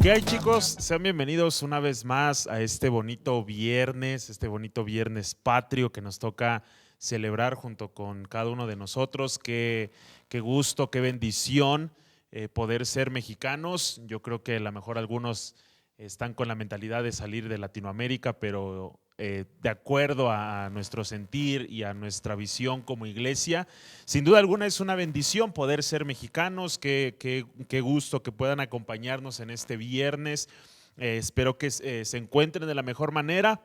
¿Qué hay, chicos? Sean bienvenidos una vez más a este bonito viernes patrio que nos toca celebrar junto con cada uno de nosotros. Qué gusto, qué bendición poder ser mexicanos. Yo creo que a lo mejor algunos están con la mentalidad de salir de Latinoamérica, pero de acuerdo a nuestro sentir y a nuestra visión como iglesia, sin duda alguna es una bendición poder ser mexicanos. Qué gusto que puedan acompañarnos en este viernes. Espero que se encuentren de la mejor manera.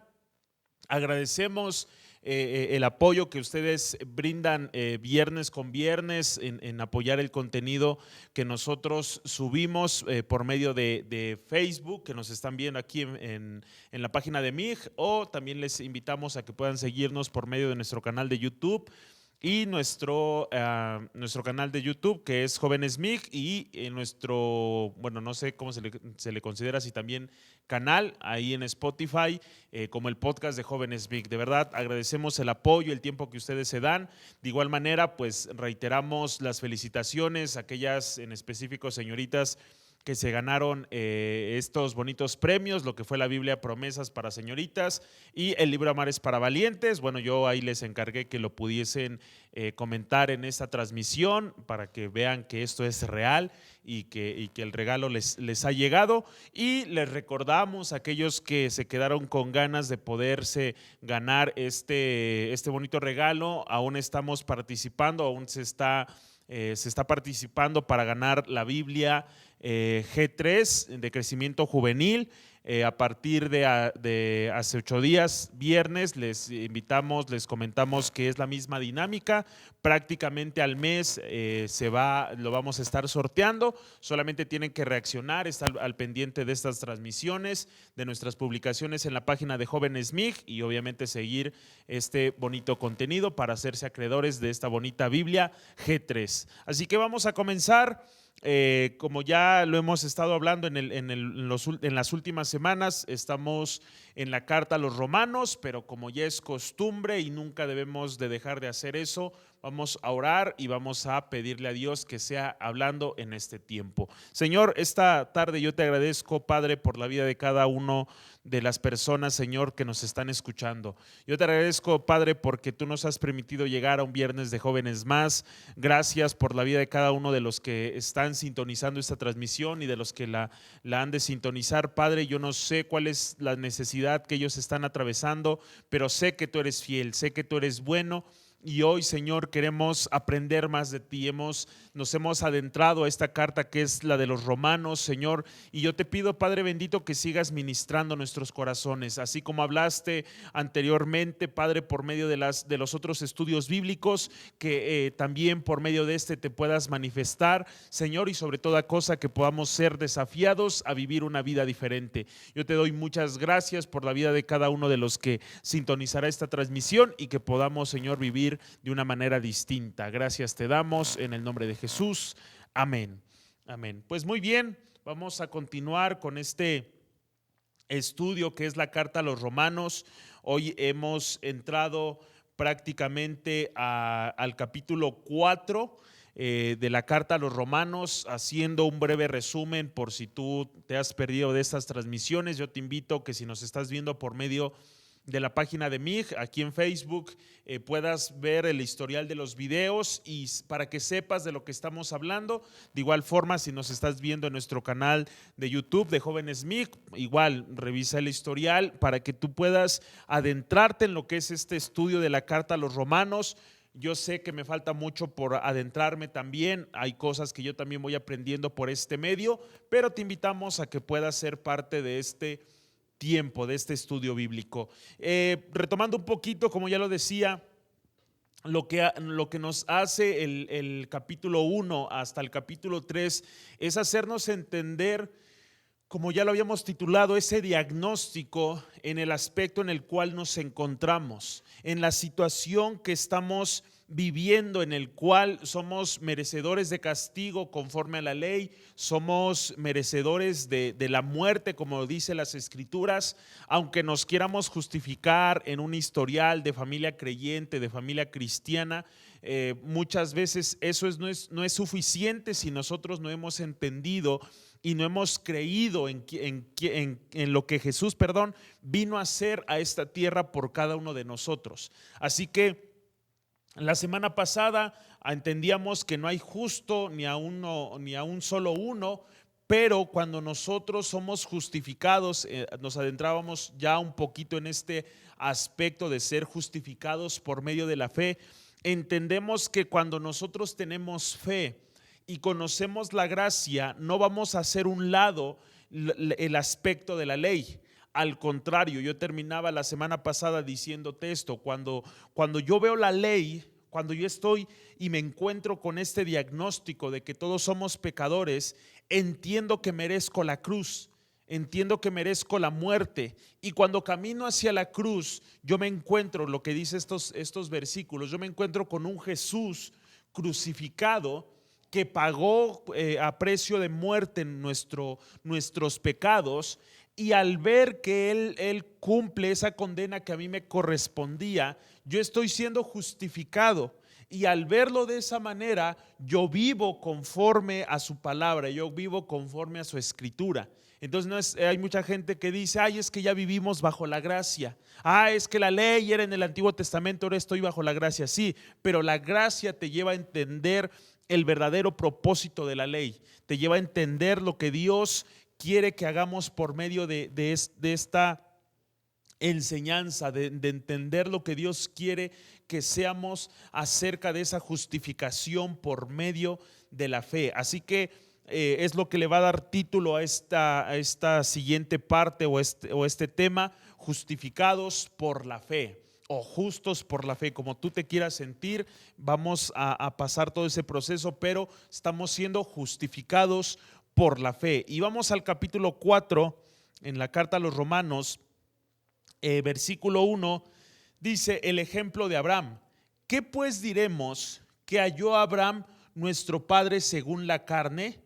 Agradecemos el apoyo que ustedes brindan viernes con viernes en apoyar el contenido que nosotros subimos por medio de Facebook, que nos están viendo aquí en la página de MIG, o también les invitamos a que puedan seguirnos por medio de nuestro canal de YouTube y nuestro canal de YouTube, que es Jóvenes MIG, y nuestro, bueno, no sé cómo se le considera, si también canal ahí en Spotify, como el podcast de Jóvenes MIG. De verdad, agradecemos el apoyo, el tiempo que ustedes se dan. De igual manera, pues reiteramos las felicitaciones a aquellas en específico señoritas que se ganaron estos bonitos premios, lo que fue la Biblia Promesas para Señoritas y el libro Amar es para Valientes. Bueno, yo ahí les encargué que lo pudiesen comentar en esta transmisión para que vean que esto es real y que el regalo les ha llegado. Y les recordamos a aquellos que se quedaron con ganas de poderse ganar este bonito regalo, aún estamos participando, aún se está participando para ganar la Biblia G3 de crecimiento juvenil. A partir de hace 8 días, viernes, les invitamos, les comentamos que es la misma dinámica. Prácticamente al mes lo vamos a estar sorteando. Solamente tienen que reaccionar, estar al pendiente de estas transmisiones, de nuestras publicaciones en la página de Jóvenes MIG y obviamente seguir este bonito contenido para hacerse acreedores de esta bonita Biblia G3. Así que vamos a comenzar. Como ya lo hemos estado hablando en las últimas semanas, estamos en la carta a los Romanos, pero como ya es costumbre y nunca debemos de dejar de hacer eso, vamos a orar y vamos a pedirle a Dios que sea hablando en este tiempo. Señor, esta tarde yo te agradezco, Padre, por la vida de cada uno de las personas, Señor, que nos están escuchando. Yo te agradezco, Padre, porque tú nos has permitido llegar a un viernes de Jóvenes Más. Gracias por la vida de cada uno de los que están sintonizando esta transmisión y de los que la han de sintonizar. Padre, yo no sé cuál es la necesidad que ellos están atravesando, pero sé que tú eres fiel, sé que tú eres bueno. Y hoy, Señor, queremos aprender más de ti. Nos hemos adentrado a esta carta que es la de los Romanos, Señor. Y yo te pido, Padre bendito, que sigas ministrando nuestros corazones. Así como hablaste anteriormente, Padre, por medio de los otros estudios bíblicos, que también por medio de este te puedas manifestar, Señor. Y sobre toda cosa que podamos ser desafiados a vivir una vida diferente. Yo te doy muchas gracias por la vida de cada uno de los que sintonizará esta transmisión y que podamos, Señor, vivir de una manera distinta. Gracias te damos en el nombre de Jesús. Amén. Amén. Pues muy bien, vamos a continuar con este estudio que es la carta a los Romanos. Hoy hemos entrado prácticamente al capítulo 4 de la carta a los Romanos. Haciendo un breve resumen por si tú te has perdido de estas transmisiones, yo te invito que si nos estás viendo por medio de la página de MIG, aquí en Facebook, puedas ver el historial de los videos y para que sepas de lo que estamos hablando. De igual forma, si nos estás viendo en nuestro canal de YouTube de Jóvenes MIG, igual revisa el historial para que tú puedas adentrarte en lo que es este estudio de la carta a los Romanos. Yo sé que me falta mucho por adentrarme también, hay cosas que yo también voy aprendiendo por este medio, pero te invitamos a que puedas ser parte de este tiempo, de este estudio bíblico. Retomando un poquito, como ya lo decía, lo que nos hace el capítulo 1 hasta el capítulo 3 es hacernos entender, como ya lo habíamos titulado, ese diagnóstico en el aspecto en el cual nos encontramos, en la situación que estamos viviendo, en el cual somos merecedores de castigo conforme a la ley, somos merecedores de la muerte, como dice las Escrituras, aunque nos quieramos justificar en un historial de familia creyente, de familia cristiana. Muchas veces eso no es suficiente si nosotros no hemos entendido y no hemos creído en lo que Jesús, vino a hacer a esta tierra por cada uno de nosotros. Así que la semana pasada entendíamos que no hay justo ni a un solo uno, pero cuando nosotros somos justificados, nos adentrábamos ya un poquito en este aspecto de ser justificados por medio de la fe. Entendemos que cuando nosotros tenemos fe y conocemos la gracia, no vamos a hacer un lado el aspecto de la ley. Al contrario, yo terminaba la semana pasada diciéndote esto: cuando yo veo la ley, cuando yo estoy y me encuentro con este diagnóstico de que todos somos pecadores, entiendo que merezco la cruz, entiendo que merezco la muerte. Y cuando camino hacia la cruz, yo me encuentro, lo que dice estos versículos, yo me encuentro con un Jesús crucificado que pagó a precio de muerte nuestros pecados. Y al ver que él cumple esa condena que a mí me correspondía, yo estoy siendo justificado. Y al verlo de esa manera, yo vivo conforme a su palabra, yo vivo conforme a su escritura. Entonces hay mucha gente que dice: ay, es que ya vivimos bajo la gracia. Es que la ley era en el Antiguo Testamento, ahora estoy bajo la gracia. Sí, pero la gracia te lleva a entender el verdadero propósito de la ley. Te lleva a entender lo que Dios quiere que hagamos por medio de esta enseñanza, de entender lo que Dios quiere que seamos acerca de esa justificación por medio de la fe. Así que es lo que le va a dar título a esta siguiente parte o este tema: justificados por la fe, o justos por la fe, como tú te quieras sentir. Vamos a pasar todo ese proceso, pero estamos siendo justificados por la fe. Y vamos al capítulo 4 en la carta a los Romanos, versículo 1, dice el ejemplo de Abraham. ¿Qué pues diremos que halló Abraham nuestro padre según la carne?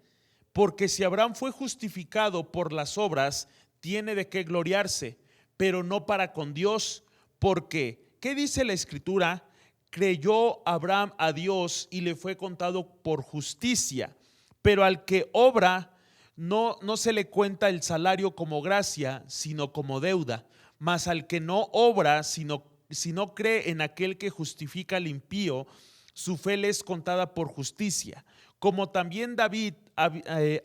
Porque si Abraham fue justificado por las obras, tiene de qué gloriarse, pero no para con Dios. Porque, ¿qué dice la Escritura? Creyó Abraham a Dios y le fue contado por justicia. Pero al que obra, no se le cuenta el salario como gracia, sino como deuda. Mas al que no obra, si no cree en aquel que justifica al impío, su fe le es contada por justicia. Como también David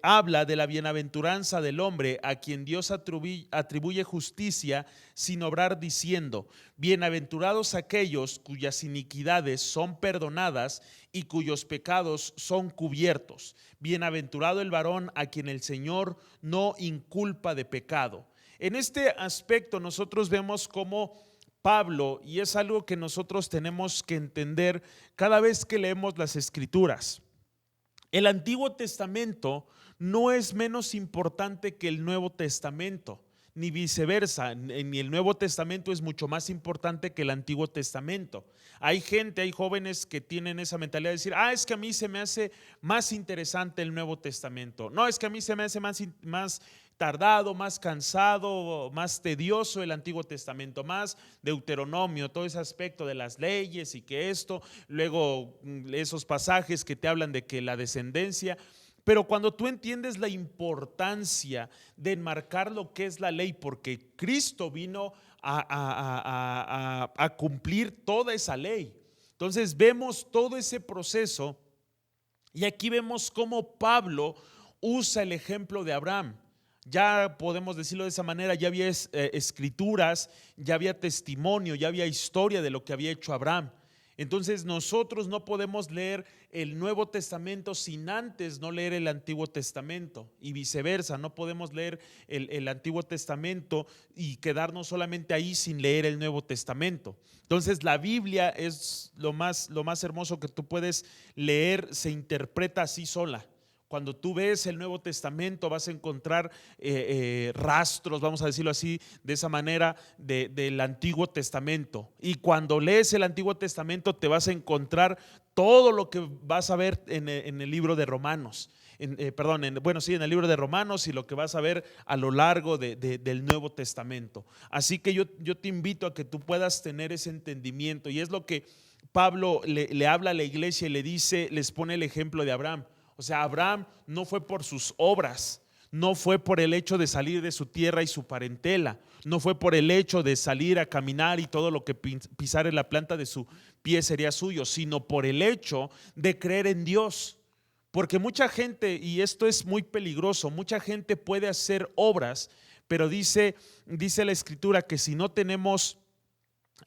habla de la bienaventuranza del hombre a quien Dios atribuye justicia sin obrar, diciendo: bienaventurados aquellos cuyas iniquidades son perdonadas y cuyos pecados son cubiertos. Bienaventurado el varón a quien el Señor no inculpa de pecado. En este aspecto nosotros vemos cómo Pablo, y es algo que nosotros tenemos que entender cada vez que leemos las Escrituras, el Antiguo Testamento no es menos importante que el Nuevo Testamento, ni viceversa, ni el Nuevo Testamento es mucho más importante que el Antiguo Testamento. Hay jóvenes que tienen esa mentalidad de decir: es que a mí se me hace más interesante el Nuevo Testamento. No, es que a mí se me hace más tardado, más cansado, más tedioso el Antiguo Testamento, más Deuteronomio, todo ese aspecto de las leyes y que luego esos pasajes que te hablan de que la descendencia. Pero cuando tú entiendes la importancia de enmarcar lo que es la ley, porque Cristo vino a cumplir toda esa ley, entonces vemos todo ese proceso. Y aquí vemos cómo Pablo usa el ejemplo de Abraham. Ya podemos decirlo de esa manera: ya había escrituras, ya había testimonio, ya había historia de lo que había hecho Abraham. Entonces nosotros no podemos leer el Nuevo Testamento sin antes no leer el Antiguo Testamento, y viceversa, no podemos leer el Antiguo Testamento y quedarnos solamente ahí sin leer el Nuevo Testamento. Entonces la Biblia es lo más hermoso que tú puedes leer, se interpreta así sola. Cuando tú ves el Nuevo Testamento vas a encontrar rastros, vamos a decirlo así, de esa manera, del Antiguo Testamento. Y cuando lees el Antiguo Testamento te vas a encontrar todo lo que vas a ver en el libro de Romanos. En el libro de Romanos, y lo que vas a ver a lo largo del Nuevo Testamento. Así que yo te invito a que tú puedas tener ese entendimiento, y es lo que Pablo le habla a la iglesia y les pone el ejemplo de Abraham. O sea, Abraham no fue por sus obras, no fue por el hecho de salir de su tierra y su parentela, no fue por el hecho de salir a caminar y todo lo que pisar en la planta de su pie sería suyo, sino por el hecho de creer en Dios. Porque mucha gente, y esto es muy peligroso, mucha gente puede hacer obras, pero dice la Escritura que si no tenemos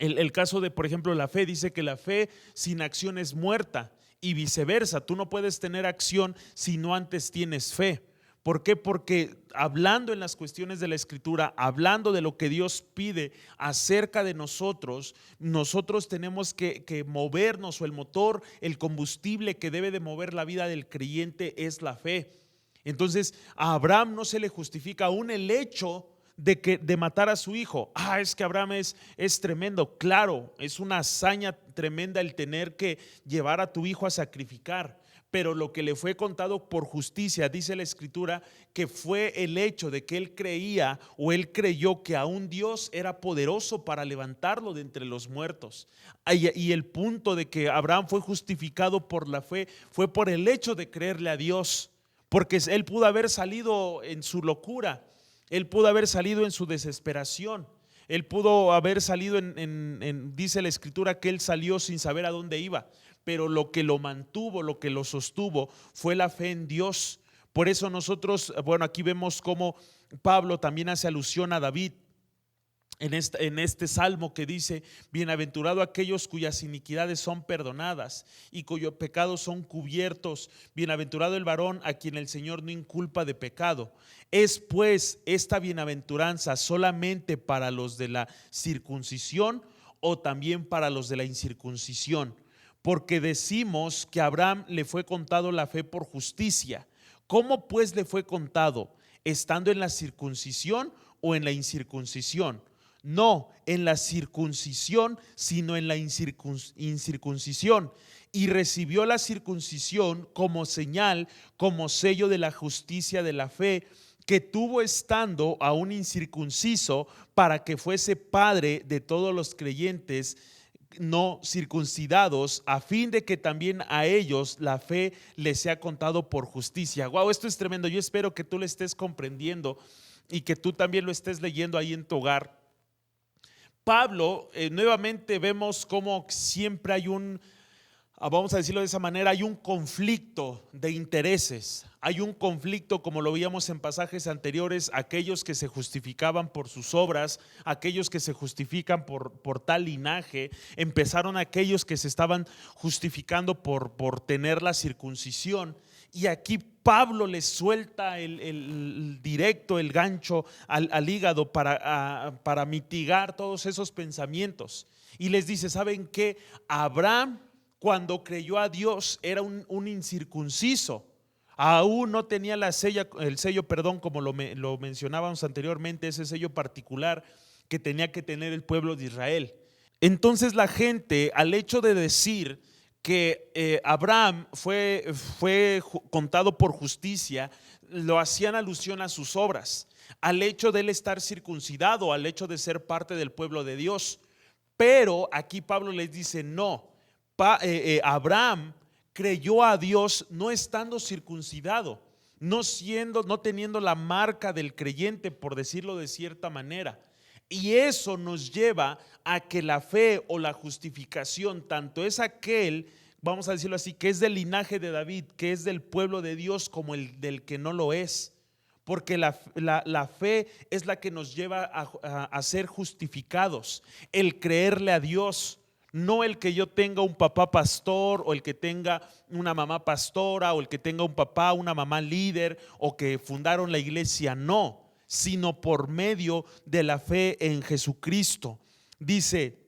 el caso de, por ejemplo, la fe, dice que la fe sin acción es muerta y viceversa. Tú no puedes tener acción si no antes tienes fe. ¿Por qué? Porque hablando en las cuestiones de la Escritura, hablando de lo que Dios pide acerca de nosotros, nosotros tenemos que movernos, o el motor, el combustible que debe de mover la vida del creyente es la fe. Entonces a Abraham no se le justifica aún el hecho de matar a su hijo. Es que Abraham es tremendo. Claro, es una hazaña tremenda el tener que llevar a tu hijo a sacrificar, pero lo que le fue contado por justicia, dice la Escritura, que fue el hecho de que él creía, o él creyó que aún Dios era poderoso para levantarlo de entre los muertos. Y el punto de que Abraham fue justificado por la fe fue por el hecho de creerle a Dios, porque él pudo haber salido en su locura, él pudo haber salido en su desesperación, él pudo haber salido dice la Escritura que él salió sin saber a dónde iba, pero lo que lo mantuvo, lo que lo sostuvo fue la fe en Dios. Por eso nosotros, bueno, aquí vemos cómo Pablo también hace alusión a David en este salmo que dice: bienaventurado aquellos cuyas iniquidades son perdonadas y cuyos pecados son cubiertos, bienaventurado el varón a quien el Señor no inculpa de pecado. ¿Es pues esta bienaventuranza solamente para los de la circuncisión o también para los de la incircuncisión? Porque decimos que a Abraham le fue contado la fe por justicia. ¿Cómo pues le fue contado? ¿Estando en la circuncisión o en la incircuncisión? No en la circuncisión, sino en la incircuncisión. Y recibió la circuncisión como señal, como sello de la justicia de la fe, que tuvo estando aún incircunciso, para que fuese padre de todos los creyentes no circuncidados, a fin de que también a ellos la fe les sea contado por justicia. Wow, esto es tremendo. Yo espero que tú lo estés comprendiendo y que tú también lo estés leyendo ahí en tu hogar. Pablo, nuevamente vemos cómo siempre hay vamos a decirlo de esa manera, hay un conflicto de intereses, hay un conflicto, como lo veíamos en pasajes anteriores, aquellos que se justificaban por sus obras, aquellos que se justifican por tal linaje, empezaron aquellos que se estaban justificando por tener la circuncisión, y aquí Pablo le suelta el directo, el gancho al hígado para mitigar todos esos pensamientos, y les dice: ¿saben qué? Abraham, cuando creyó a Dios, era un incircunciso, aún no tenía el sello, como lo mencionábamos anteriormente, ese sello particular que tenía que tener el pueblo de Israel. Entonces la gente, al hecho de decir que Abraham fue contado por justicia, lo hacían alusión a sus obras, al hecho de él estar circuncidado, al hecho de ser parte del pueblo de Dios. Pero aquí Pablo les dice: no, Abraham creyó a Dios no estando circuncidado, no teniendo la marca del creyente, por decirlo de cierta manera. Y eso nos lleva a que la fe o la justificación, tanto es aquel, vamos a decirlo así, que es del linaje de David, que es del pueblo de Dios, como el del que no lo es. Porque la fe es la que nos lleva a ser justificados, el creerle a Dios. No el que yo tenga un papá pastor, o el que tenga una mamá pastora, o el que tenga un papá, una mamá líder, o que fundaron la iglesia, no, sino por medio de la fe en Jesucristo. Dice,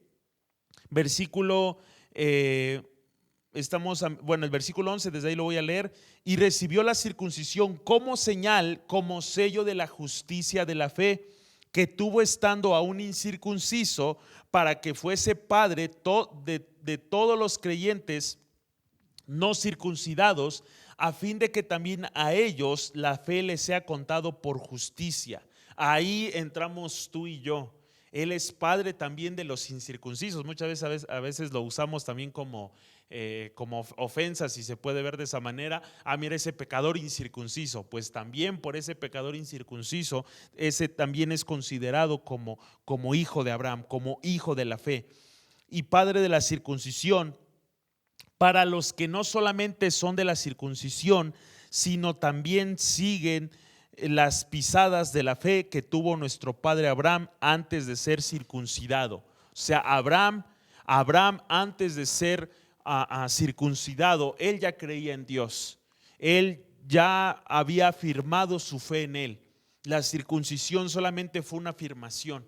versículo, el versículo 11, desde ahí lo voy a leer: y recibió la circuncisión como señal, como sello de la justicia de la fe, que tuvo estando aún incircunciso, para que fuese padre de todos los creyentes no circuncidados, a fin de que también a ellos la fe les sea contado por justicia. Ahí entramos tú y yo. Él es padre también de los incircuncisos. Muchas veces a veces lo usamos también como ofensa, si se puede ver de esa manera. Mira, ese pecador incircunciso. Pues también por ese pecador incircunciso, ese también es considerado como hijo de Abraham, como hijo de la fe. Y padre de la circuncisión para los que no solamente son de la circuncisión, sino también siguen las pisadas de la fe que tuvo nuestro padre Abraham antes de ser circuncidado. O sea, Abraham antes de ser circuncidado, él ya creía en Dios. Él ya había afirmado su fe en él. La circuncisión solamente fue una afirmación.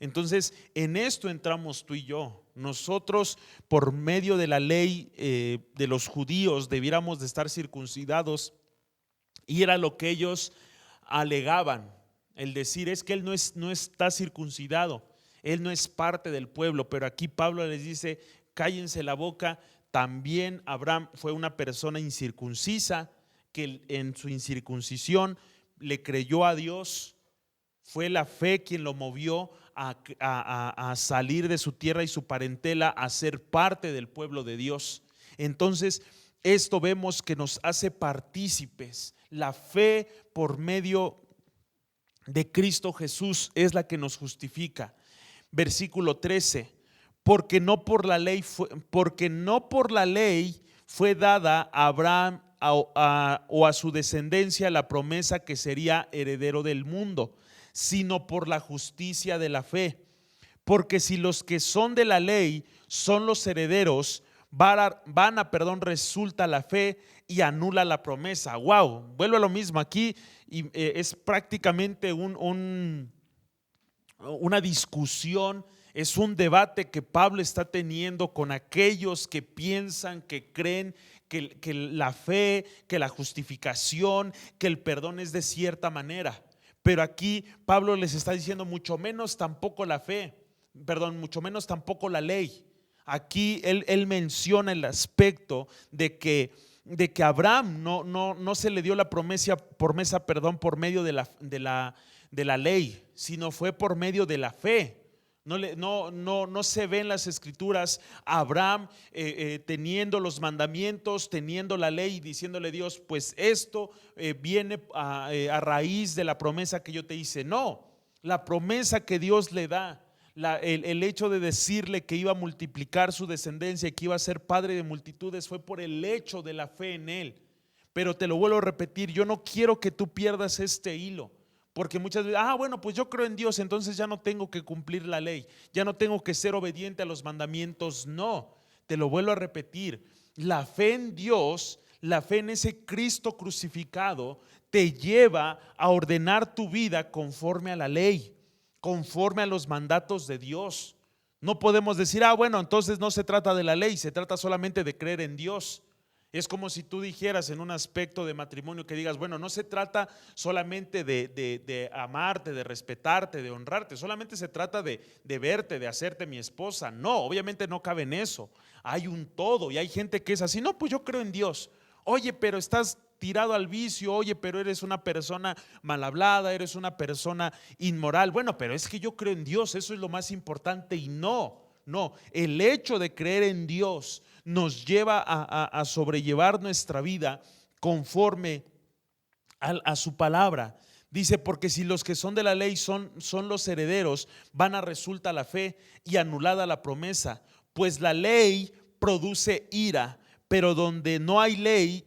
Entonces, en esto entramos tú y yo. Nosotros, por medio de la ley de los judíos, debiéramos de estar circuncidados, y era lo que ellos alegaban, el decir es que él no está circuncidado, él no es parte del pueblo. Pero aquí Pablo les dice, cállense la boca. También Abraham fue una persona incircuncisa que en su incircuncisión le creyó a Dios. Fue la fe quien lo movió a salir de su tierra y su parentela, a ser parte del pueblo de Dios. Entonces, esto vemos que nos hace partícipes. La fe por medio de Cristo Jesús es la que nos justifica. Versículo 13, porque no por la ley fue dada a Abraham o a su descendencia la promesa que sería heredero del mundo, sino por la justicia de la fe. Porque si los que son de la ley son los herederos, resulta la fe y anula la promesa. Wow, vuelve a lo mismo aquí, y es prácticamente una discusión, es un debate que Pablo está teniendo con aquellos que piensan, que creen que la fe, que la justificación, que el perdón es de cierta manera. Pero aquí Pablo les está diciendo mucho menos tampoco la fe, mucho menos tampoco la ley. Aquí él menciona el aspecto de que Abraham no se le dio la promesa por medio de la ley, sino fue por medio de la fe. No se ve en las escrituras a Abraham teniendo los mandamientos, teniendo la ley y diciéndole Dios, pues esto viene a raíz de la promesa que yo te hice. No, la promesa que Dios le da, el hecho de decirle que iba a multiplicar su descendencia y que iba a ser padre de multitudes, fue por el hecho de la fe en él. Pero te lo vuelvo a repetir, yo no quiero que tú pierdas este hilo. Porque muchas veces, bueno, pues yo creo en Dios, entonces ya no tengo que cumplir la ley, ya no tengo que ser obediente a los mandamientos. No, te lo vuelvo a repetir, la fe en Dios, la fe en ese Cristo crucificado, te lleva a ordenar tu vida conforme a la ley, conforme a los mandatos de Dios. No podemos decir, bueno, entonces no se trata de la ley, se trata solamente de creer en Dios. Es como si tú dijeras en un aspecto de matrimonio que digas, bueno, no se trata solamente de amarte, de respetarte, de honrarte, solamente se trata de verte, de hacerte mi esposa. No, obviamente no cabe en eso. Hay un todo y hay gente que es así, no, pues yo creo en Dios. Oye, pero estás tirado al vicio, oye, pero eres una persona mal hablada, eres una persona inmoral. Bueno, pero es que yo creo en Dios, eso es lo más importante. Y no, el hecho de creer en Dios nos lleva a sobrellevar nuestra vida conforme a su palabra. Dice, porque si los que son de la ley son los herederos, vana resulta la fe y anulada la promesa, pues la ley produce ira, pero donde no hay ley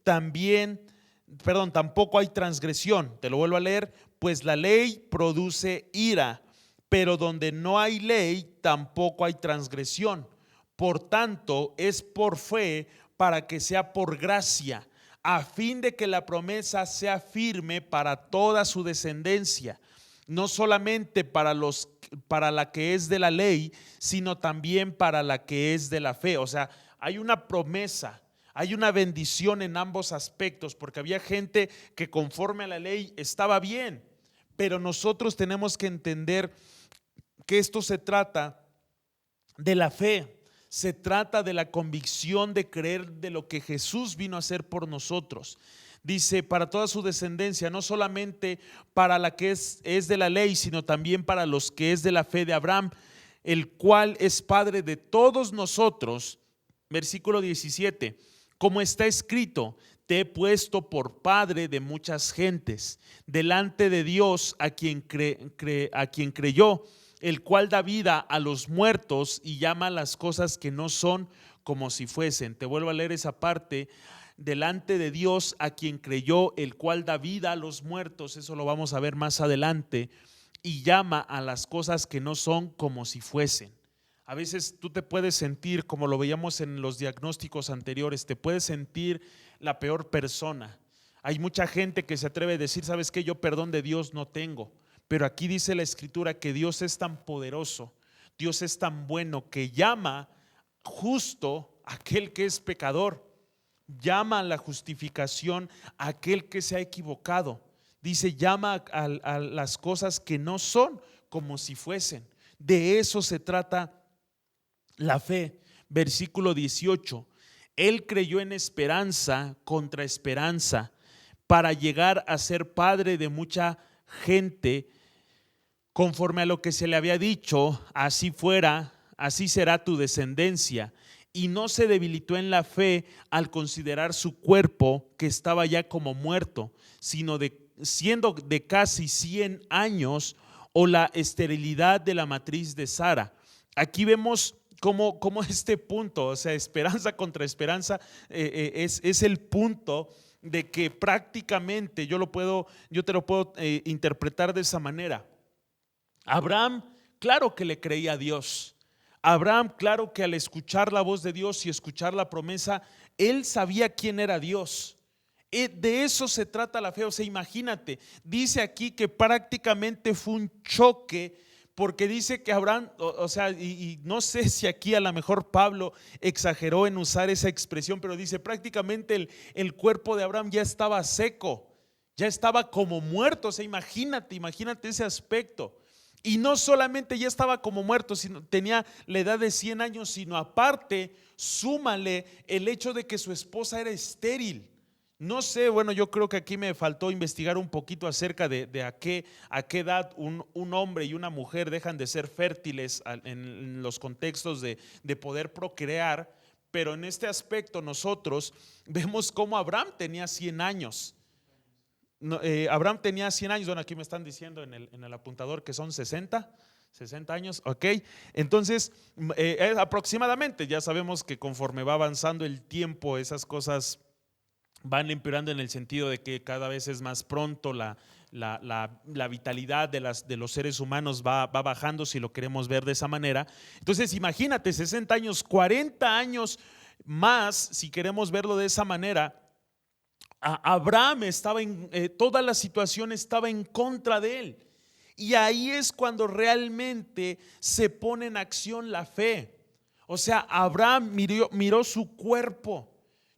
tampoco hay transgresión. Te lo vuelvo a leer, pues la ley produce ira, pero donde no hay ley tampoco hay transgresión. Por tanto, es por fe para que sea por gracia, a fin de que la promesa sea firme para toda su descendencia, no solamente para la que es de la ley, sino también para la que es de la fe. O sea, hay una promesa, hay una bendición en ambos aspectos, porque había gente que conforme a la ley estaba bien, pero nosotros tenemos que entender que esto se trata de la fe, se trata de la convicción de creer de lo que Jesús vino a hacer por nosotros, Dice, para toda su descendencia, no solamente para la que es de la ley, sino también para los que es de la fe de Abraham, el cual es padre de todos nosotros. Versículo 17, como está escrito, te he puesto por padre de muchas gentes, delante de Dios a quien creyó, el cual da vida a los muertos y llama las cosas que no son como si fuesen. Te vuelvo a leer esa parte. Delante de Dios a quien creyó, el cual da vida a los muertos, eso lo vamos a ver más adelante, y llama a las cosas que no son como si fuesen. A veces tú te puedes sentir, como lo veíamos en los diagnósticos anteriores, te puedes sentir la peor persona. Hay mucha gente que se atreve a decir, ¿sabes qué? Yo perdón de Dios no tengo. Pero aquí dice la Escritura que Dios es tan poderoso, Dios es tan bueno, que llama justo a aquel que es pecador. Llama a la justificación a aquel que se ha equivocado. Dice, llama a las cosas que no son como si fuesen. De eso se trata la fe. Versículo 18. Él creyó en esperanza contra esperanza para llegar a ser padre de mucha gente, conforme a lo que se le había dicho, así fuera, así será tu descendencia. Y no se debilitó en la fe al considerar su cuerpo, que estaba ya como muerto, sino siendo de casi 100 años, o la esterilidad de la matriz de Sara. Aquí vemos cómo este punto, o sea, esperanza contra esperanza, es el punto de que prácticamente yo te lo puedo interpretar de esa manera. Abraham, claro que le creía a Dios. Abraham, claro que al escuchar la voz de Dios y escuchar la promesa, él sabía quién era Dios. De eso se trata la fe. O sea, imagínate, dice aquí que prácticamente fue un choque, porque dice que Abraham, o sea, y no sé si aquí a lo mejor Pablo exageró en usar esa expresión, pero dice prácticamente el cuerpo de Abraham ya estaba seco, ya estaba como muerto. O sea, imagínate ese aspecto. Y no solamente ya estaba como muerto, sino tenía la edad de 100 años, sino aparte, súmale el hecho de que su esposa era estéril. No sé, bueno, yo creo que aquí me faltó investigar un poquito acerca de a qué edad un hombre y una mujer dejan de ser fértiles en los contextos de poder procrear, pero en este aspecto nosotros vemos cómo Abraham tenía 100 años. No, Abraham tenía 100 años, bueno, aquí me están diciendo en el apuntador que son 60 años, ok. Entonces, aproximadamente, ya sabemos que conforme va avanzando el tiempo, esas cosas van empeorando en el sentido de que cada vez es más pronto la vitalidad de los seres humanos va bajando, si lo queremos ver de esa manera. Entonces, imagínate, 60 años, 40 años más, si queremos verlo de esa manera. Abraham estaba toda la situación estaba en contra de él, y ahí es cuando realmente se pone en acción la fe. O sea, Abraham miró su cuerpo.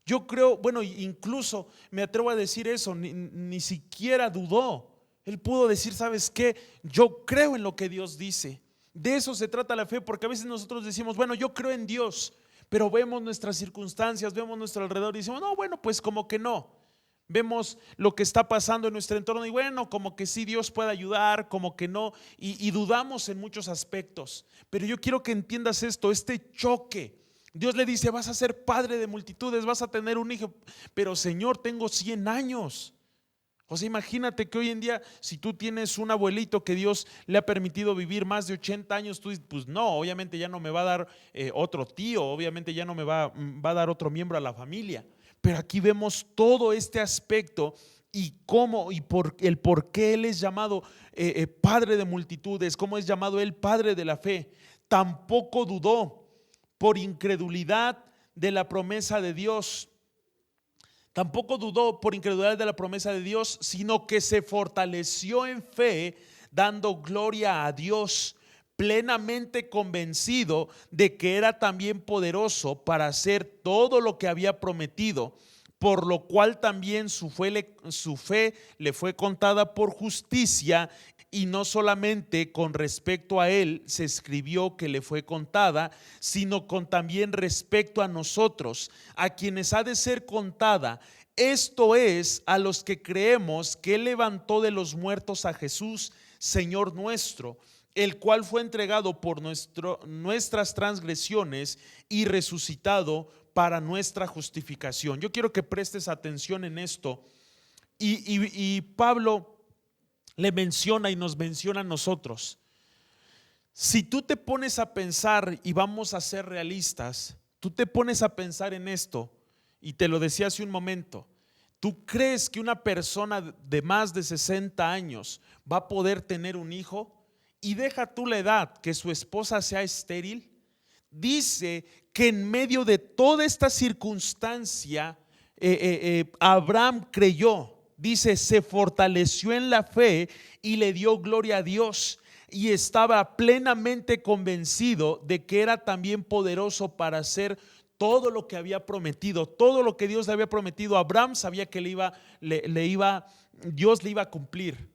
Yo creo, bueno, incluso me atrevo a decir eso, ni siquiera dudó. Él pudo decir, ¿sabes qué? Yo creo en lo que Dios dice. De eso se trata la fe, porque a veces nosotros decimos, bueno, yo creo en Dios, pero vemos nuestras circunstancias, vemos nuestro alrededor y decimos, no, bueno, pues como que no. Vemos lo que está pasando en nuestro entorno y bueno, como que sí Dios puede ayudar, como que no, y dudamos en muchos aspectos. Pero yo quiero que entiendas esto, este choque. Dios le dice, vas a ser padre de multitudes, vas a tener un hijo, pero Señor, tengo 100 años. O sea, imagínate que hoy en día, si tú tienes un abuelito que Dios le ha permitido vivir más de 80 años, tú dices, pues no, obviamente ya no me va a dar otro tío, obviamente ya no me va a dar otro miembro a la familia. Pero aquí vemos todo este aspecto y cómo y el por qué él es llamado padre de multitudes, cómo es llamado él padre de la fe. Tampoco dudó por incredulidad de la promesa de Dios. Tampoco dudó por incredulidad de la promesa de Dios, sino que se fortaleció en fe, dando gloria a Dios, plenamente convencido de que era también poderoso para hacer todo lo que había prometido, por lo cual también su fe le fue contada por justicia. Y no solamente con respecto a él se escribió que le fue contada, sino con también respecto a nosotros, a quienes ha de ser contada Esto es, a los que creemos que Él levantó de los muertos a Jesús, Señor nuestro, el cual fue entregado por nuestras transgresiones y resucitado para nuestra justificación. Yo quiero que prestes atención en esto. Y Pablo le menciona y nos menciona a nosotros. Si tú te pones a pensar, y vamos a ser realistas, tú te pones a pensar en esto, y te lo decía hace un momento, ¿tú crees que una persona de más de 60 años va a poder tener un hijo? Y deja tú la edad, que su esposa sea estéril. Dice que en medio de toda esta circunstancia, Abraham creyó, dice, se fortaleció en la fe y le dio gloria a Dios, y estaba plenamente convencido de que era también poderoso para hacer todo lo que había prometido. Todo lo que Dios le había prometido a Abraham, sabía que Dios le iba a cumplir.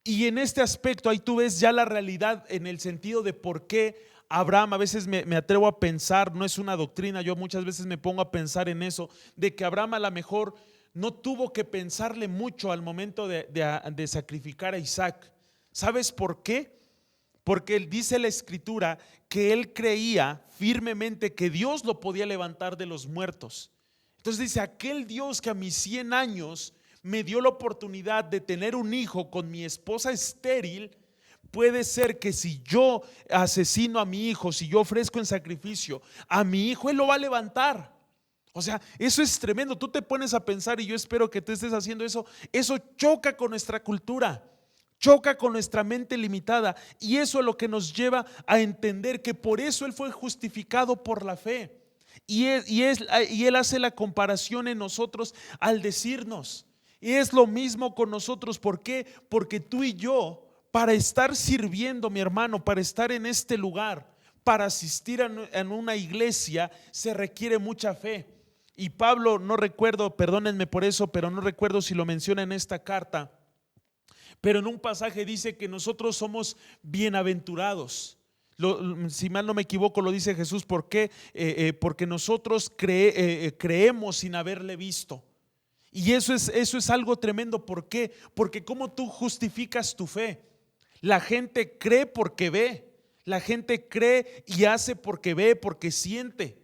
Y en este aspecto ahí tú ves ya la realidad, en el sentido de por qué Abraham, a veces me atrevo a pensar, no es una doctrina, yo muchas veces me pongo a pensar en eso, de que Abraham a lo mejor no tuvo que pensarle mucho al momento de sacrificar a Isaac. ¿Sabes por qué? Porque él dice la escritura que él creía firmemente que Dios lo podía levantar de los muertos. Entonces dice, aquel Dios que a mis 100 años me dio la oportunidad de tener un hijo con mi esposa estéril, puede ser que si yo asesino a mi hijo, si yo ofrezco en sacrificio a mi hijo, Él lo va a levantar. O sea, eso es tremendo. Tú te pones a pensar, y yo espero que tú estés haciendo eso. Eso choca con nuestra cultura, choca con nuestra mente limitada, y eso es lo que nos lleva a entender que por eso Él fue justificado por la fe. Y Él hace la comparación en nosotros al decirnos, y es lo mismo con nosotros. ¿Por qué? Porque tú y yo, para estar sirviendo, mi hermano, para estar en este lugar, para asistir en una iglesia, se requiere mucha fe. Y Pablo, no recuerdo, perdónenme por eso, pero no recuerdo si lo menciona en esta carta, pero en un pasaje dice que nosotros somos bienaventurados. Si mal no me equivoco, lo dice Jesús. ¿Por qué? Porque nosotros creemos sin haberle visto. Y eso es algo tremendo. ¿Por qué? Porque ¿cómo tú justificas tu fe? La gente cree porque ve. La gente cree y hace porque ve, porque siente.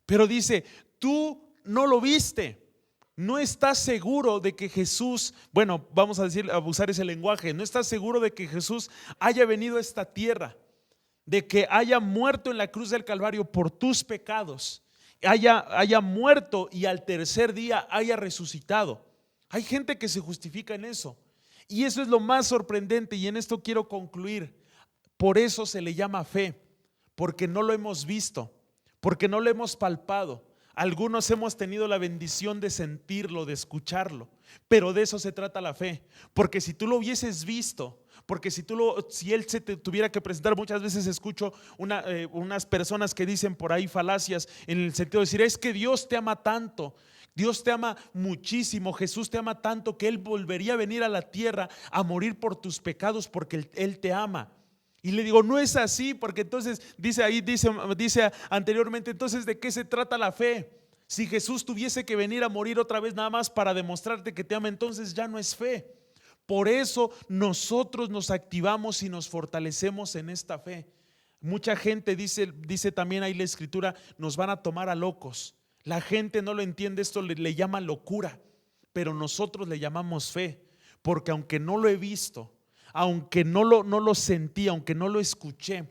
Pero dice, tú no lo viste. No estás seguro de que Jesús, bueno, vamos a usar ese lenguaje, no estás seguro de que Jesús haya venido a esta tierra, de que haya muerto en la cruz del Calvario por tus pecados, haya muerto y al tercer día haya resucitado. Hay gente que se justifica en eso, y eso es lo más sorprendente, y en esto quiero concluir. Por eso se le llama fe, porque no lo hemos visto, porque no lo hemos palpado. Algunos hemos tenido la bendición de sentirlo, de escucharlo, pero de eso se trata la fe. Porque si tú lo hubieses visto, porque si Él se te tuviera que presentar, muchas veces escucho unas personas que dicen por ahí falacias, en el sentido de decir, es que Dios te ama tanto, Dios te ama muchísimo, Jesús te ama tanto que Él volvería a venir a la tierra a morir por tus pecados porque Él te ama. Y le digo, no es así, porque entonces dice anteriormente, entonces ¿de qué se trata la fe? Si Jesús tuviese que venir a morir otra vez nada más para demostrarte que te ama, entonces ya no es fe. Por eso nosotros nos activamos y nos fortalecemos en esta fe. Mucha gente dice también ahí la escritura, nos van a tomar a locos. La gente no lo entiende, esto le llama locura, pero nosotros le llamamos fe, porque aunque no lo he visto, aunque no lo sentí, aunque no lo escuché,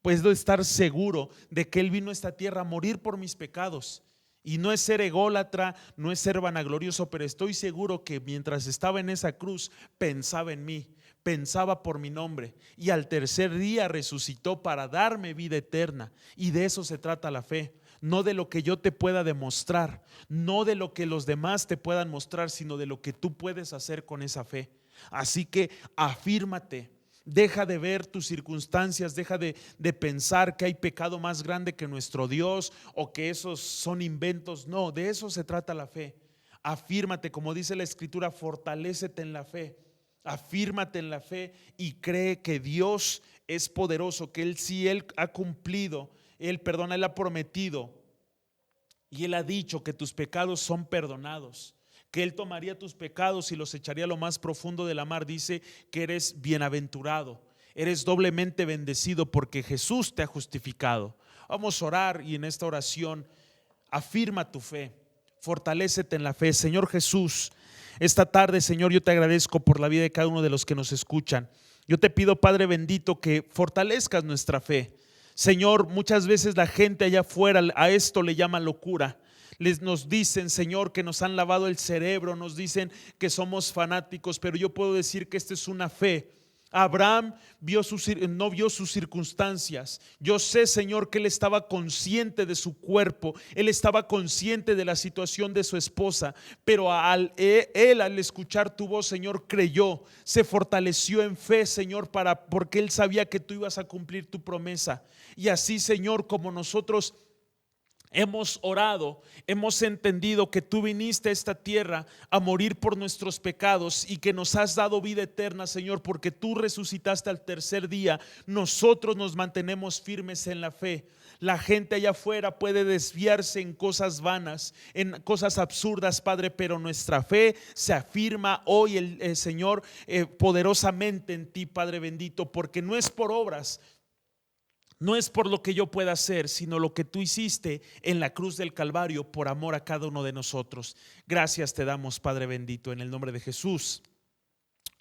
puedo estar seguro de que Él vino a esta tierra a morir por mis pecados. Y no es ser ególatra, no es ser vanaglorioso, pero estoy seguro que mientras estaba en esa cruz pensaba en mí, pensaba por mi nombre, y al tercer día resucitó para darme vida eterna. Y de eso se trata la fe. No de lo que yo te pueda demostrar, no de lo que los demás te puedan mostrar, sino de lo que tú puedes hacer con esa fe. Así que afírmate, deja de ver tus circunstancias, deja de pensar que hay pecado más grande que nuestro Dios o que esos son inventos. No, de eso se trata la fe. Afírmate, como dice la escritura, fortalécete en la fe. Afírmate en la fe y cree que Dios es poderoso, que Él ha cumplido, Él ha prometido y Él ha dicho que tus pecados son perdonados, que Él tomaría tus pecados y los echaría a lo más profundo de la mar. Dice que eres bienaventurado, eres doblemente bendecido porque Jesús te ha justificado. Vamos a orar y en esta oración afirma tu fe, fortalécete en la fe. Señor Jesús, esta tarde, Señor, yo te agradezco por la vida de cada uno de los que nos escuchan. Yo te pido, Padre bendito, que fortalezcas nuestra fe. Señor, muchas veces la gente allá afuera a esto le llama locura. Nos dicen, Señor, que nos han lavado el cerebro, nos dicen que somos fanáticos, pero yo puedo decir que esta es una fe. Abraham no vio sus circunstancias. Yo sé, Señor, que él estaba consciente de su cuerpo, él estaba consciente de la situación de su esposa, pero él al escuchar tu voz, Señor, creyó, se fortaleció en fe, Señor, porque él sabía que tú ibas a cumplir tu promesa. Y así, Señor, como nosotros hemos orado, hemos entendido que tú viniste a esta tierra a morir por nuestros pecados y que nos has dado vida eterna, Señor, porque tú resucitaste al tercer día. Nosotros nos mantenemos firmes en la fe. La gente allá afuera puede desviarse en cosas vanas, en cosas absurdas, Padre, pero nuestra fe se afirma hoy, el Señor, poderosamente en ti, Padre bendito, porque no es por obras, no es por lo que yo pueda hacer, sino lo que tú hiciste en la cruz del Calvario por amor a cada uno de nosotros. Gracias te damos, Padre bendito, en el nombre de Jesús.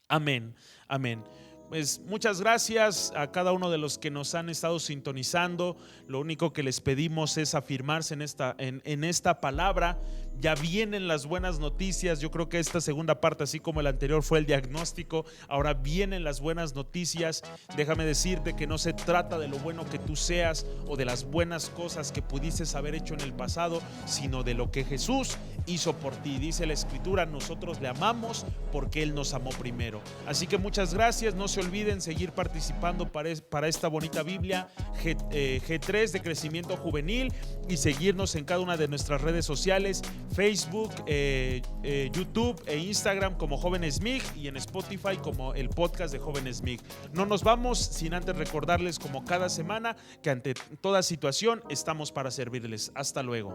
Amén, amén. Pues muchas gracias a cada uno de los que nos han estado sintonizando. Lo único que les pedimos es afirmarse en esta palabra. Ya vienen las buenas noticias. Yo creo que esta segunda parte, así como el anterior fue el diagnóstico, ahora vienen las buenas noticias. Déjame decirte que no se trata de lo bueno que tú seas o de las buenas cosas que pudieses haber hecho en el pasado, sino de lo que Jesús hizo por ti. Dice la Escritura, nosotros le amamos porque Él nos amó primero. Así que muchas gracias. No se olviden seguir participando para esta bonita Biblia G3 de crecimiento juvenil y seguirnos en cada una de nuestras redes sociales, Facebook, YouTube e Instagram como Jóvenes MIG y en Spotify como el podcast de Jóvenes MIG. No nos vamos sin antes recordarles, como cada semana, que ante toda situación estamos para servirles. Hasta luego.